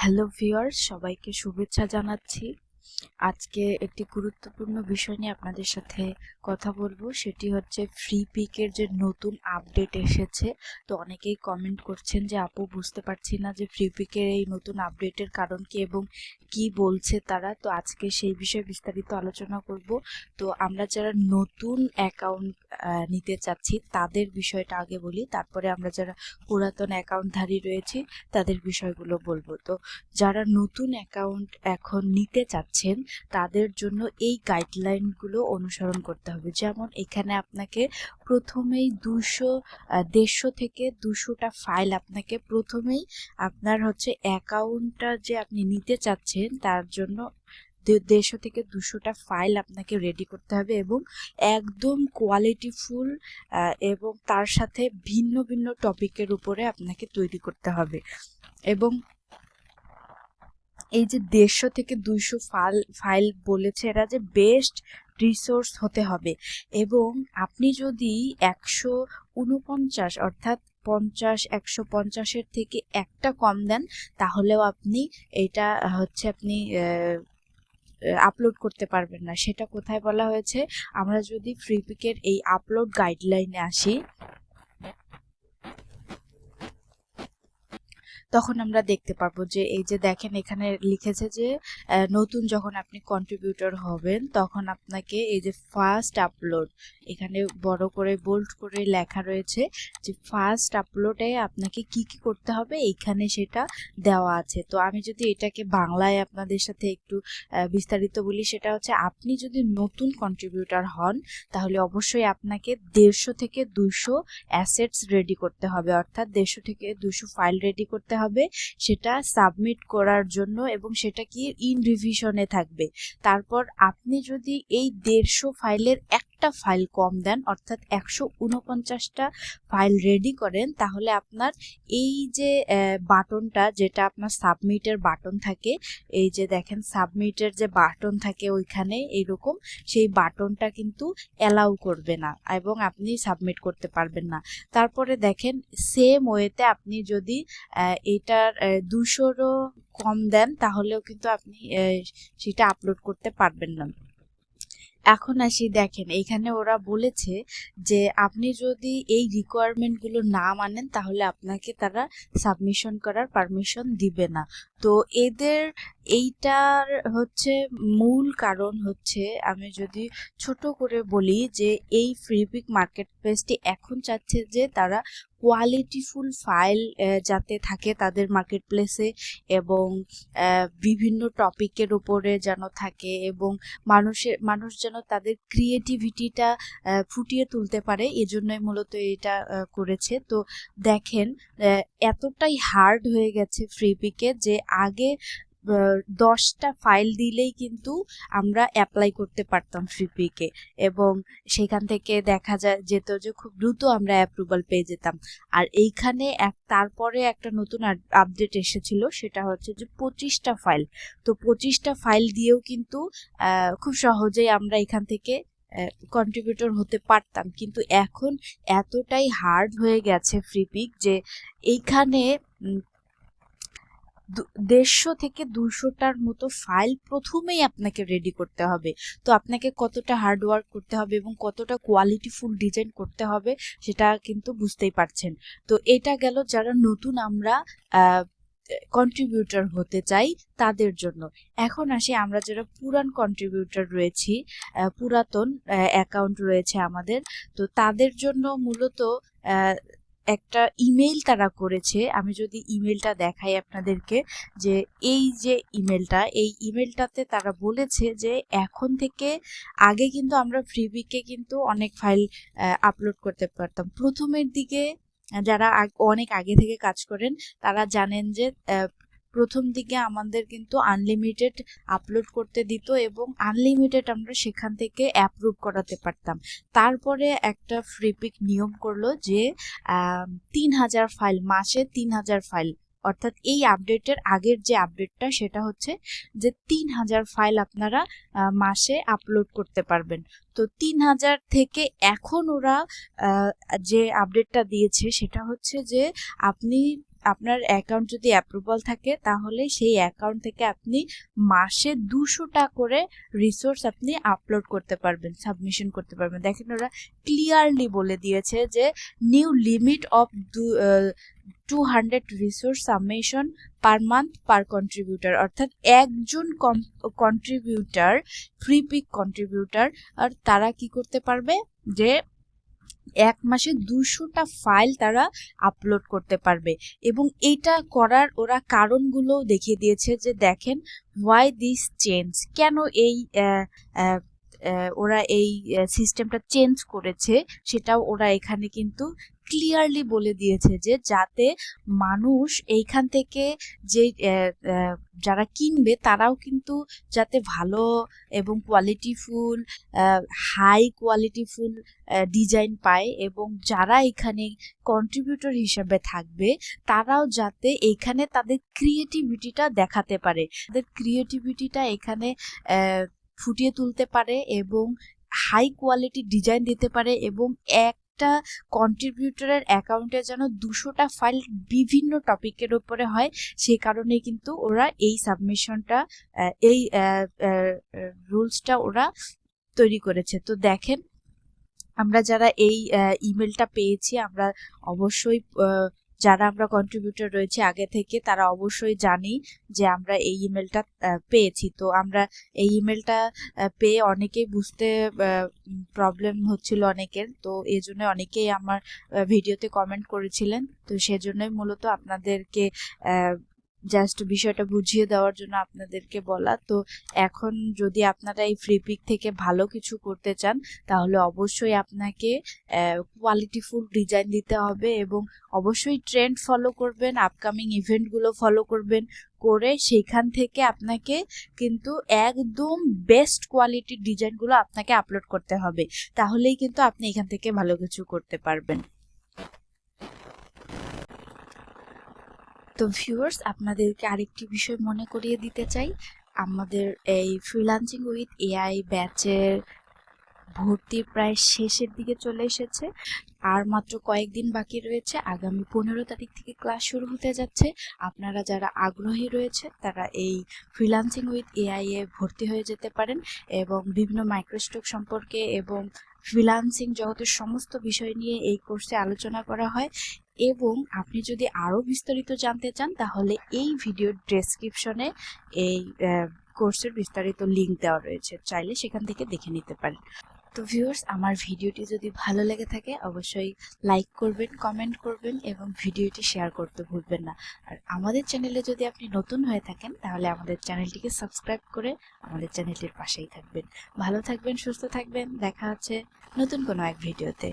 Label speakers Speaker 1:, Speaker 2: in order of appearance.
Speaker 1: Hello viewers, সবাইকে শুভেচ্ছা জানাচ্ছি। আজকে একটি গুরুত্বপূর্ণ বিষয় নিয়ে আপনাদের সাথে কথা বলবো, সেটি হচ্ছে ফ্রি পিকের যে নতুন আপডেট এসেছে। তো অনেকেই কমেন্ট করছেন যে আপু বুঝতে পারছি না যে ফ্রি পিকের এই নতুন আপডেটের কারণ কি এবং কি বলছে তারা। তো আজকে সেই বিষয়ে বিস্তারিত আলোচনা করব। তো আমরা যারা নতুন অ্যাকাউন্ট নিতে চাচ্ছি তাদের বিষয়টা আগে বলি, তারপরে আমরা যারা পুরাতন অ্যাকাউন্টধারী রয়েছি তাদের বিষয়গুলো বলবো। তো যারা নতুন অ্যাকাউন্ট এখন নিতে চাচ্ছেন তাদের জন্য এই গাইডলাইনগুলো অনুসরণ করতে হবে। যেমন এখানে আপনাকে প্রথমেই 150 থেকে 200টা ফাইল আপনাকে প্রথমেই আপনার হচ্ছে অ্যাকাউন্টটা যে আপনি নিতে চাচ্ছেন তার জন্য 150 থেকে 200টা ফাইল আপনাকে রেডি করতে হবে এবং একদম কোয়ালিটিফুল এবং তার সাথে ভিন্ন ভিন্ন টপিকের উপরে আপনাকে তৈরি করতে হবে। এবং এই যে 150 থেকে 200 ফাইল বলেছে এরা, যে বেস্ট রিসোর্স হতে হবে। এবং আপনি যদি 149 অর্থাৎ 150-150-এর থেকে একটা কম দেন তাহলেও আপনি এটা হচ্ছে আপনি আপলোড করতে পারবেন না। সেটা কোথায় বলা হয়েছে? আমরা যদি ফ্রি পিকের এই আপলোড গাইডলাইনে আসি তখন আমরা দেখতে পারবো যে এই যে দেখেন এখানে লিখেছে যে নতুন যখন আপনি কন্ট্রিবিউটর হবেন তখন আপনাকে এই যে ফার্স্ট আপলোড, এখানে বড় করে বোল্ড করে লেখা রয়েছে যে ফার্স্ট আপলোডে আপনাকে কি কি করতে হবে, এইখানে সেটা দেওয়া আছে। তো আমি যদি এটাকে বাংলায় আপনাদের সাথে একটু বিস্তারিত বলি, সেটা হচ্ছে আপনি যদি নতুন কন্ট্রিবিউটর হন তাহলে অবশ্যই আপনাকে 150 থেকে 200 অ্যাসেটস রেডি করতে হবে, অর্থাৎ 150 থেকে 200 ফাইল রেডি করতে হবে সেটা সাবমিট করার জন্য, এবং সেটা কি ইন রিভিশনে থাকবে। তারপর আপনি যদি এই 150 ফাইলের একটা ফাইল কম দেন অর্থাৎ 149টা ফাইল রেডি করেন তাহলে আপনার এই যে বাটনটা, যেটা আপনার সাবমিটের বাটন থাকে, এই যে দেখেন সাবমিটের যে বাটন থাকে ওইখানে এইরকম, সেই বাটনটা কিন্তু অ্যালাউ করবে না এবং আপনি সাবমিট করতে পারবেন না। তারপরে দেখেন সেম ওয়েতে আপনি যদি এটার 200রও কম দেন তাহলেও কিন্তু আপনি সেটা আপলোড করতে পারবেন না। এখন আসি, দেখেন এখানে ওরা বলেছে যে আপনি যদি এই রিকোয়ারমেন্টগুলো না মানেন তাহলে আপনাকে তারা সাবমিশন করার পারমিশন দিবে না। তো এদের এইটার হচ্ছে মূল কারণ হচ্ছে, আমি যদি ছোট করে বলি, যে এই ফ্রিপিক মার্কেট প্লেসটি এখন চাচ্ছে যে তারা কোয়ালিটিফুল ফাইল যাতে থাকে তাদের মার্কেট প্লেসে, এবং বিভিন্ন টপিকের উপরে যেন থাকে, এবং মানুষ যেন তাদের ক্রিয়েটিভিটিটা ফুটিয়ে তুলতে পারে, এজন্যই মূলত এটা করেছে। তো দেখেন এতটাই হার্ড হয়ে গেছে ফ্রি পিকে যে আগে 10টা ফাইল দিলেই কিন্তু আমরা অ্যাপ্লাই করতে পারতাম ফ্রি পিকে, এবং সেখান থেকে দেখা যেত যে খুব দ্রুত আমরা অ্যাপ্রুভাল পেয়ে যেতাম। আর এইখানে তারপরে একটা নতুন আপডেট এসেছিল, সেটা হচ্ছে যে 25টা ফাইল। তো 25টা ফাইল দিয়েও কিন্তু খুব সহজেই আমরা এখান থেকে কন্ট্রিবিউটর হতে পারতাম, কিন্তু এখন এতটাই হার্ড হয়ে গেছে ফ্রি পিক যে এইখানে 150 থেকে 200টার মতো ফাইল প্রথমেই আপনাকে রেডি করতে হবে। তো আপনাকে কতটা হার্ড ওয়ার্ক করতে হবে এবং কতটা কোয়ালিটিফুল ডিজাইন করতে হবে সেটা কিন্তু বুঝতেই পারছেন। তো এটা গেল যারা নতুন আমরা কন্ট্রিবিউটর হতে চাই তাদের জন্য। এখন আসি আমরা যারা পুরান কন্ট্রিবিউটর রয়েছি, পুরাতন অ্যাকাউন্ট রয়েছে আমাদের, তো তাদের জন্য মূলত একটা ইমেল তারা করেছে। আমি যদি ইমেলটা দেখাই আপনাদেরকে, যে এই যে ইমেলটা, এই ইমেলটাতে তারা বলেছে যে এখন থেকে, আগে কিন্তু আমরা ফ্রিপিকে কিন্তু অনেক ফাইল আপলোড করতে পারতাম প্রথমের দিকে। যারা অনেক আগে থেকে কাজ করেন তারা জানেন যে প্রথম দিকে আমাদের কিন্তু আনলিমিটেড আপলোড করতে দিত এবং আনলিমিটেড আমরা সেখান থেকে অ্যাপ্রুভ করাতে পারতাম। তারপরে একটা ফ্রিপিক নিয়ম করলো যে 3000 ফাইল, মাসে 3000 ফাইল, অর্থাৎ এই আপডেটের আগের যে আপডেটটা সেটা হচ্ছে যে 3000 ফাইল আপনারা মাসে আপলোড করতে পারবেন। তো 3000 থেকে এখন ওরা যে আপডেটটা দিয়েছে সেটা হচ্ছে যে আপনি আপনার অ্যাকাউন্ট যদি অ্যাপ্রুভাল থাকে তাহলে সেই অ্যাকাউন্ট থেকে আপনি মাসে 200টা করে রিসোর্স আপনি আপলোড করতে পারবেন, সাবমিশন করতে পারবেন। দেখেন ওরা ক্লিয়ারলি বলে দিয়েছে যে new limit of 200 resource submission per month per contributor, অর্থাৎ একজন কন্ট্রিবিউটার, ফ্রি পিক কন্ট্রিবিউটার আর তারা কি করতে পারবে যে এক মাসে 200টা ফাইল তারা আপলোড করতে পারবে। এবং এইটা করার ওরা কারণগুলো দেখিয়ে দিয়েছে যে দেখেন হোয়াই দিস চেঞ্জ, কেন এই ওরা এই সিস্টেমটা চেঞ্জ করেছে সেটাও ওরা এখানে কিন্তু ক্লিয়ারলি বলে দিয়েছে যে যাতে মানুষ এইখান থেকে যে যারা কিনবে তারাও কিন্তু যাতে ভালো এবং কোয়ালিটিফুল, হাই কোয়ালিটিফুল ডিজাইন পায়, এবং যারা এখানে কন্ট্রিবিউটর হিসেবে থাকবে তারাও যাতে এখানে তাদের ক্রিয়েটিভিটিটা দেখাতে পারে, তাদের ক্রিয়েটিভিটিটা এখানে ফুটিয়ে তুলতে পারে এবং হাই কোয়ালিটি ডিজাইন দিতে পারে, এবং একটা কন্ট্রিবিউটরের অ্যাকাউন্টে যেন 200টা ফাইল বিভিন্ন টপিকের উপরে হয়। সেই কারণে কিন্তু ওরা এই সাবমিশনটা, এই রুলসটা ওরা তৈরি করেছে। তো দেখেন আমরা যারা এই ইমেলটা পেয়েছি, আমরা অবশ্যই যারা আমরা কন্ট্রিবিউটর রয়েছে আগে থেকে তারা অবশ্যই জানি যে আমরা এই ইমেলটা পেয়েছি। তো আমরা এই ইমেলটা পেয়ে অনেকেই বুঝতে প্রবলেম হচ্ছিল অনেকের, তো এই জন্য অনেকেই আমার ভিডিওতে কমেন্ট করেছিলেন। তো সেজন্যই মূলত আপনাদেরকে জাস্ট বিষয়টা বুঝিয়ে দেওয়ার জন্য আপনাদেরকে বলা। তো এখন যদি আপনারা এই ফ্রি পিক থেকে ভালো কিছু করতে চান তাহলে অবশ্যই আপনাকে কোয়ালিটিফুল ডিজাইন দিতে হবে এবং অবশ্যই ট্রেন্ড ফলো করবেন, আপকামিং ইভেন্টগুলো ফলো করবেন, করে সেইখান থেকে আপনাকে কিন্তু একদম বেস্ট কোয়ালিটির ডিজাইনগুলো আপনাকে আপলোড করতে হবে, তাহলেই কিন্তু আপনি এখান থেকে ভালো কিছু করতে পারবেন। তো ভিউয়ার্স, আপনাদেরকে আরেকটি বিষয় মনে করিয়ে দিতে চাই, আমাদের এই ফ্রিল্যান্সিং উইথ এআই ব্যাচের ভর্তি প্রায় শেষের দিকে চলে এসেছে, আর মাত্র কয়েকদিন বাকি রয়েছে। আগামী 15 তারিখ থেকে ক্লাস শুরু হতে যাচ্ছে। আপনারা যারা আগ্রহী রয়েছে তারা এই ফ্রিল্যান্সিং উইথ এআই এ ভর্তি হয়ে যেতে পারেন এবং বিভিন্ন মাইক্রোস্টক সম্পর্কে এবং ফ্রিল্যান্সিং জগতের সমস্ত বিষয় নিয়ে এই কোর্সে আলোচনা করা হয়। এবং আপনি যদি আরও বিস্তারিত জানতে চান তাহলে এই ভিডিওর ডেসক্রিপশনে এই কোর্সের বিস্তারিত লিঙ্ক দেওয়া রয়েছে, চাইলে সেখান থেকে দেখে নিতে পারেন। তো ভিউয়ার্স, আমার ভিডিওটি যদি ভালো লেগে থাকে অবশ্যই লাইক করবেন, কমেন্ট করবেন এবং ভিডিওটি শেয়ার করতে ভুলবেন না। আর আমাদের চ্যানেলে যদি আপনি নতুন হয়ে থাকেন তাহলে আমাদের চ্যানেলটিকে সাবস্ক্রাইব করে আমাদের চ্যানেলটির পাশেই থাকবেন। ভালো থাকবেন, সুস্থ থাকবেন, দেখা হচ্ছে নতুন কোনো এক ভিডিওতে।